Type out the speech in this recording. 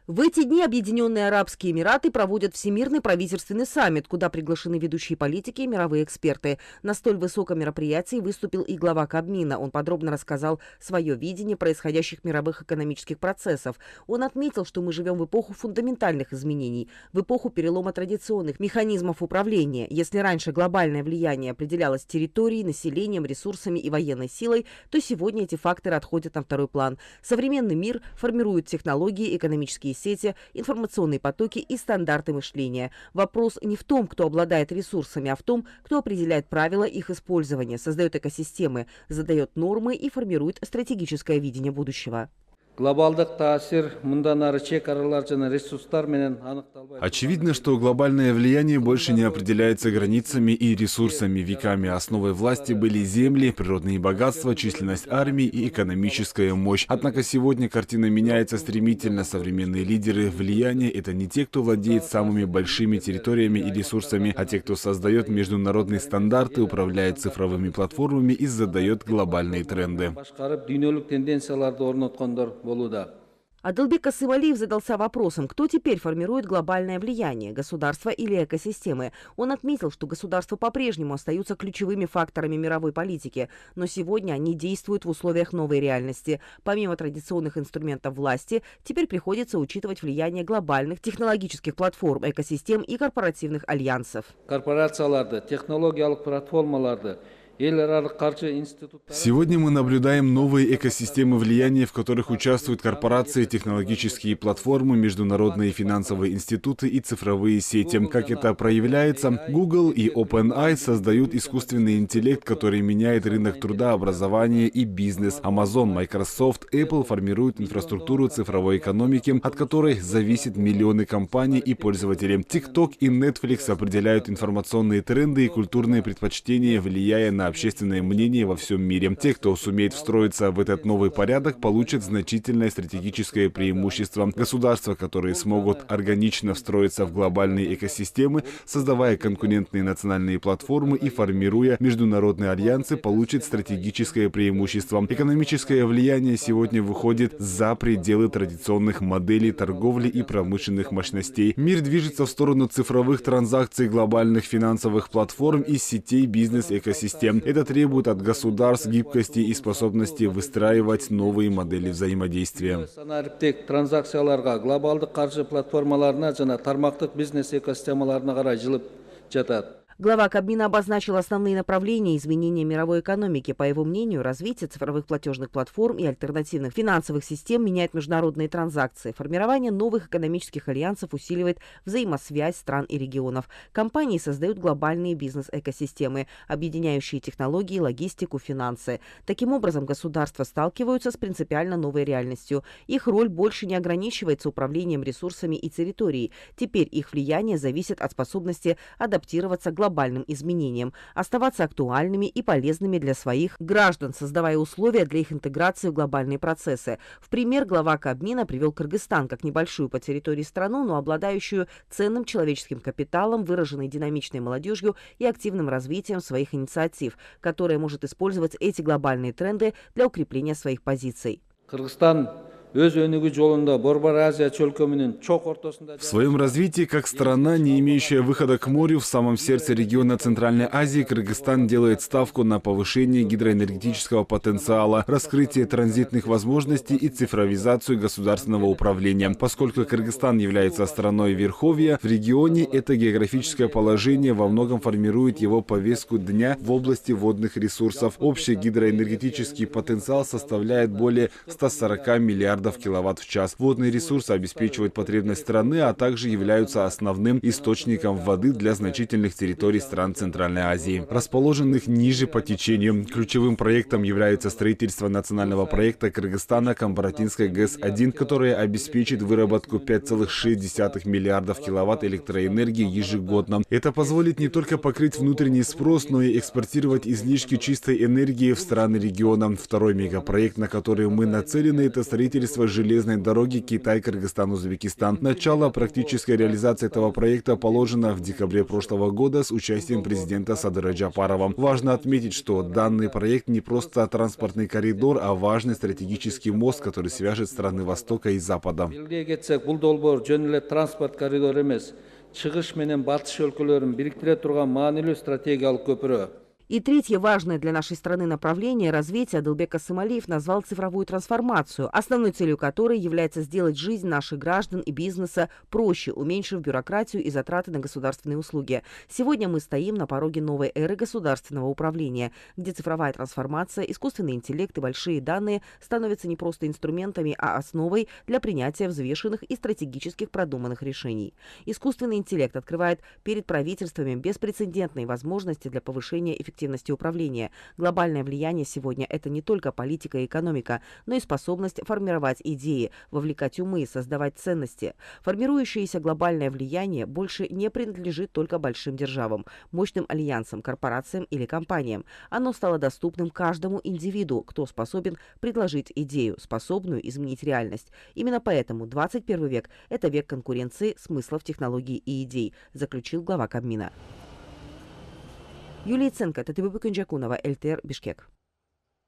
В эти дни Объединенные Арабские Эмираты проводят Всемирный правительственный саммит, куда приглашены ведущие политики и мировые эксперты. На столь высоком мероприятии выступил и глава Кабмина. Он подробно рассказал свое видение происходящих мировых экономических процессов. Он отметил, что мы живем в эпоху фундаментальных изменений, в эпоху перелома традиционных механизмов управления. Если раньше глобальное влияние определялось территорией, населением, ресурсами и военной силой, то сегодня эти факторы отходят на второй план. Современный мир формирует технологии, экономические сети, информационные потоки и стандарты мышления. Вопрос не в том, кто обладает ресурсами, а в том, кто определяет правила их использования, создает экосистемы, задает нормы и формирует стратегическое видение будущего. Очевидно, что глобальное влияние больше не определяется границами и ресурсами. Веками основой власти были земли, природные богатства, численность армии и экономическая мощь. Однако сегодня картина меняется стремительно. Современные лидеры влияния – это не те, кто владеет самыми большими территориями и ресурсами, а те, кто создает международные стандарты, управляет цифровыми платформами и задает глобальные тренды. Адылбек Касымалиев задался вопросом, кто теперь формирует глобальное влияние – государство или экосистемы. Он отметил, что государства по-прежнему остаются ключевыми факторами мировой политики, но сегодня они действуют в условиях новой реальности. Помимо традиционных инструментов власти, теперь приходится учитывать влияние глобальных технологических платформ, экосистем и корпоративных альянсов. Сегодня мы наблюдаем новые экосистемы влияния, в которых участвуют корпорации, технологические платформы, международные финансовые институты и цифровые сети. Как это проявляется, Google и OpenAI создают искусственный интеллект, который меняет рынок труда, образования и бизнес. Amazon, Microsoft, Apple формируют инфраструктуру цифровой экономики, от которой зависят миллионы компаний и пользователей. TikTok и Netflix определяют информационные тренды и культурные предпочтения, влияя на общественное мнение во всем мире. Те, кто сумеет встроиться в этот новый порядок, получат значительное стратегическое преимущество. Государства, которые смогут органично встроиться в глобальные экосистемы, создавая конкурентные национальные платформы и формируя международные альянсы, получат стратегическое преимущество. Экономическое влияние сегодня выходит за пределы традиционных моделей торговли и промышленных мощностей. Мир движется в сторону цифровых транзакций, глобальных финансовых платформ и сетей бизнес-экосистем. Это требует от государств гибкости и способности выстраивать новые модели взаимодействия. Глава Кабмина обозначил основные направления изменения мировой экономики. По его мнению, развитие цифровых платежных платформ и альтернативных финансовых систем меняет международные транзакции. Формирование новых экономических альянсов усиливает взаимосвязь стран и регионов. Компании создают глобальные бизнес-экосистемы, объединяющие технологии, логистику, финансы. Таким образом, государства сталкиваются с принципиально новой реальностью. Их роль больше не ограничивается управлением ресурсами и территорией. Теперь их влияние зависит от способности адаптироваться к глобальным изменениям, оставаться актуальными и полезными для своих граждан, создавая условия для их интеграции в глобальные процессы. В пример глава Кабмина привел Кыргызстан как небольшую по территории страну, но обладающую ценным человеческим капиталом, выраженной динамичной молодежью и активным развитием своих инициатив, которая может использовать эти глобальные тренды для укрепления своих позиций. В своем развитии, как страна, не имеющая выхода к морю в самом сердце региона Центральной Азии, Кыргызстан делает ставку на повышение гидроэнергетического потенциала, раскрытие транзитных возможностей и цифровизацию государственного управления. Поскольку Кыргызстан является страной верховья, в регионе это географическое положение во многом формирует его повестку дня в области водных ресурсов. Общий гидроэнергетический потенциал составляет более 140 миллиардов киловатт в час. Водные ресурсы обеспечивают потребность страны, а также являются основным источником воды для значительных территорий стран Центральной Азии, расположенных ниже по течению. Ключевым проектом является строительство национального проекта Кыргызстана Камбаратинская ГЭС-1, которая обеспечит выработку 5,6 миллиардов киловатт электроэнергии ежегодно. Это позволит не только покрыть внутренний спрос, но и экспортировать излишки чистой энергии в страны региона. Второй мегапроект, на который мы нацелены, это строительство строительства железной дороги Китай-Кыргызстан-Узбекистан. Начало практической реализации этого проекта положено в декабре прошлого года с участием президента Садыра Джапарова. Важно отметить, что данный проект не просто транспортный коридор, а важный стратегический мост, который свяжет страны Востока и Запада. Чыгыш менен батыш өлкөлөрүн бириктире турган маанилүү стратегиялык көпүрө. И третье важное для нашей страны направление развития Адылбек Касымалиев назвал цифровую трансформацию, основной целью которой является сделать жизнь наших граждан и бизнеса проще, уменьшив бюрократию и затраты на государственные услуги. Сегодня мы стоим на пороге новой эры государственного управления, где цифровая трансформация, искусственный интеллект и большие данные становятся не просто инструментами, а основой для принятия взвешенных и стратегических продуманных решений. Искусственный интеллект открывает перед правительствами беспрецедентные возможности для повышения эффективности управления. Глобальное влияние сегодня – это не только политика и экономика, но и способность формировать идеи, вовлекать умы, создавать ценности. Формирующееся глобальное влияние больше не принадлежит только большим державам, мощным альянсам, корпорациям или компаниям. Оно стало доступным каждому индивиду, кто способен предложить идею, способную изменить реальность. Именно поэтому 21 век – это век конкуренции, смыслов, технологий и идей, заключил глава Кабмина. Юлия Ценко, Татыбы Бакунжакунова, ЛТР, Бишкек.